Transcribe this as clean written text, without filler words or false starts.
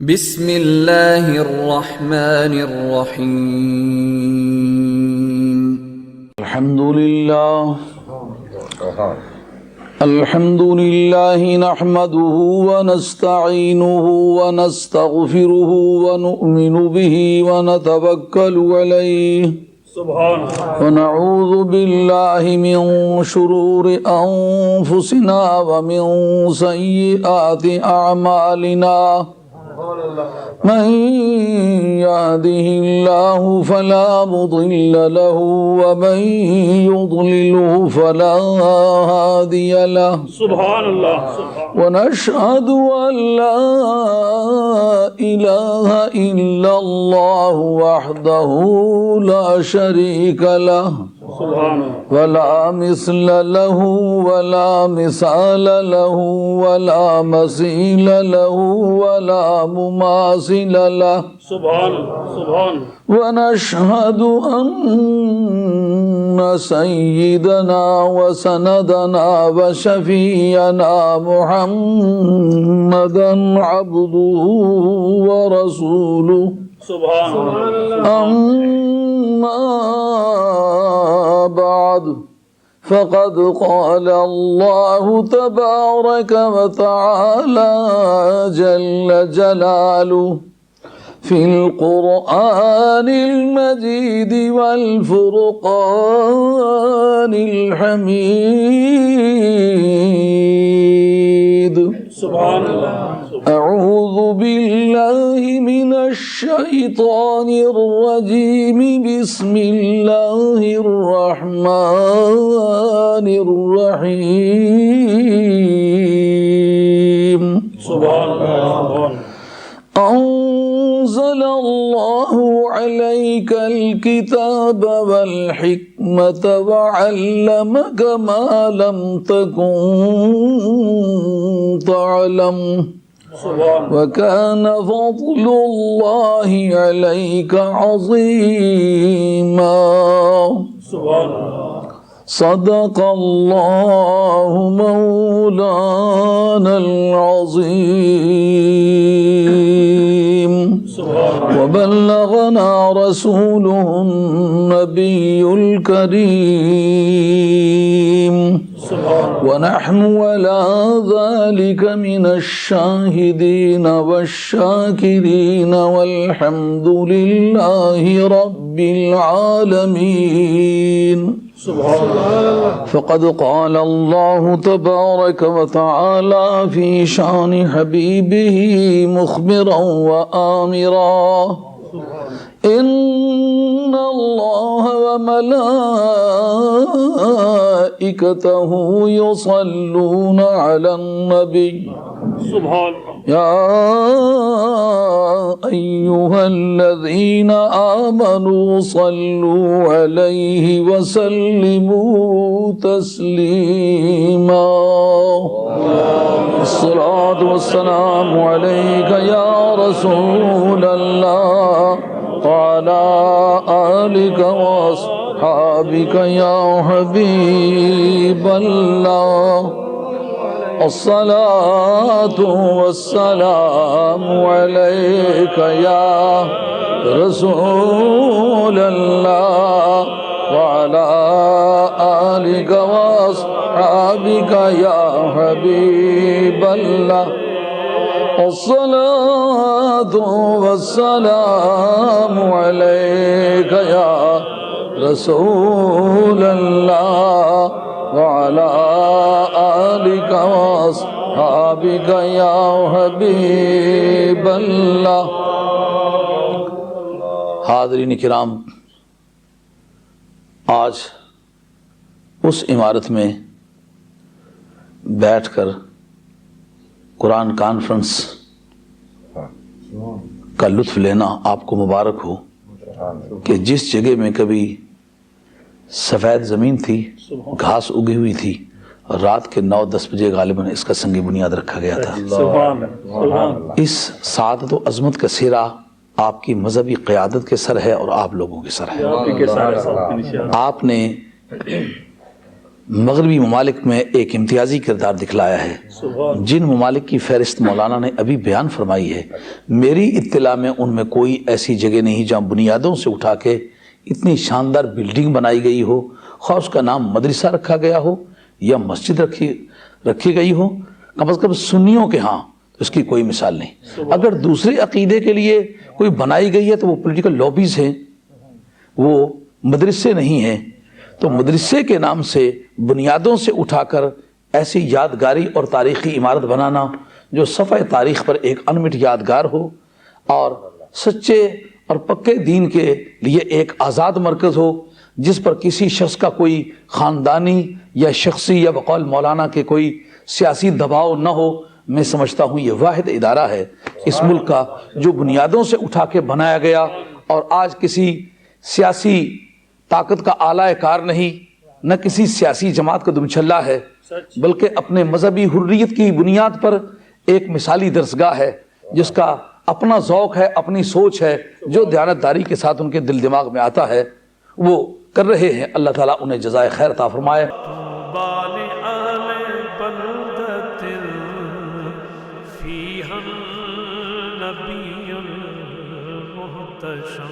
بسم اللہ الرحمن الرحیم الحمد للہ نحمده ونستعینه ونستغفره ونؤمن به ونتوکل علیہ ونعوذ باللہ من شرور انفسنا ومن سیئات اعمالنا من يهده الله فلا مضل له ومن يضلله فلا هادي له سبحان الله ونشهد أن لا إله إلا الله وحده لا شريك له ولا مثل له ولا مثال له ولا مثيل له ولا مماثل له سبحان ونشهد أن سيدنا وسندنا وشفيعنا محمدا عبده ورسوله سبحان أما بعد فقد قال الله تبارك وتعالى جل جلاله في القرآن المجيد والفرقان الحميد سبحان الله أعوذ بالله من الشيطان الرجيم بسم الله الرحمن الرحيم سبحان الله أنزل الله عليك الكتاب والحكمة وعلمك ما لم تكن تعلم وكان فضل الله عليك عظيما صدق الله مولانا العظيم وبلغنا رسوله النبي الكريم ونحن على ذلك من الشاهدين والشاكرين والحمد لله رب العالمين فقد قال الله تبارك وتعالى في شان حبيبه مخبرا وآمرا إن الله وملائكته يصلون على النبي سبحان يا أيها الذين آمنوا صلوا عليه وسلموا تسليما الصلاة والسلام عليك يا رسول الله وعلى آلك وأصحابك يا حبيب الله الصلاة والسلام عليك يا رسول الله وعلى آلك وأصحابك يا حبيب الله الصلاة والسلام عليك يا رسول الله وعلى آلك وأصحابك يا حبيب الله. حاضرین کرام، آج اس عمارت میں بیٹھ کر قرآن کانفرنس کا لطف لینا آپ کو مبارک ہو کہ جس جگہ میں کبھی سفید زمین تھی، گھاس اگی ہوئی تھی، رات کے 9-10 بجے غالباً اس کا سنگ بنیاد رکھا گیا تھا. اس سعادت و عظمت کا سہرا آپ کی مذہبی قیادت کے سر ہے اور آپ لوگوں کے سر ہے. آپ نے مغربی ممالک میں ایک امتیازی کردار دکھلایا ہے سبحان جن ممالک کی فہرست مولانا نے ابھی بیان فرمائی ہے، میری اطلاع میں ان میں کوئی ایسی جگہ نہیں جہاں بنیادوں سے اٹھا کے اتنی شاندار بلڈنگ بنائی گئی ہو، خواہ اس کا نام مدرسہ رکھا گیا ہو یا مسجد رکھی گئی ہو، کم از کم سنیوں کے ہاں اس کی کوئی مثال نہیں۔ اگر دوسرے عقیدے کے لیے کوئی بنائی گئی ہے تو وہ پولیٹیکل لابیز ہیں، وہ مدرسے نہیں ہیں۔ تو مدرسے کے نام سے بنیادوں سے اٹھا کر ایسی یادگاری اور تاریخی عمارت بنانا جو صفحہ تاریخ پر ایک انمٹ یادگار ہو اور سچے اور پکے دین کے لیے ایک آزاد مرکز ہو، جس پر کسی شخص کا کوئی خاندانی یا شخصی یا بقول مولانا کے کوئی سیاسی دباؤ نہ ہو، میں سمجھتا ہوں یہ واحد ادارہ ہے اس ملک کا جو بنیادوں سے اٹھا کے بنایا گیا اور آج کسی سیاسی طاقت کا اعلی کار نہیں، نہ کسی سیاسی جماعت کا دمچھلہ ہے، بلکہ اپنے مذہبی حریت کی بنیاد پر ایک مثالی درسگاہ ہے جس کا اپنا ذوق ہے، اپنی سوچ ہے، جو دیانتداری کے ساتھ ان کے دل دماغ میں آتا ہے وہ کر رہے ہیں۔ اللہ تعالیٰ انہیں جزائے خیر عطا فرمائے۔ فيها النبي المهتشم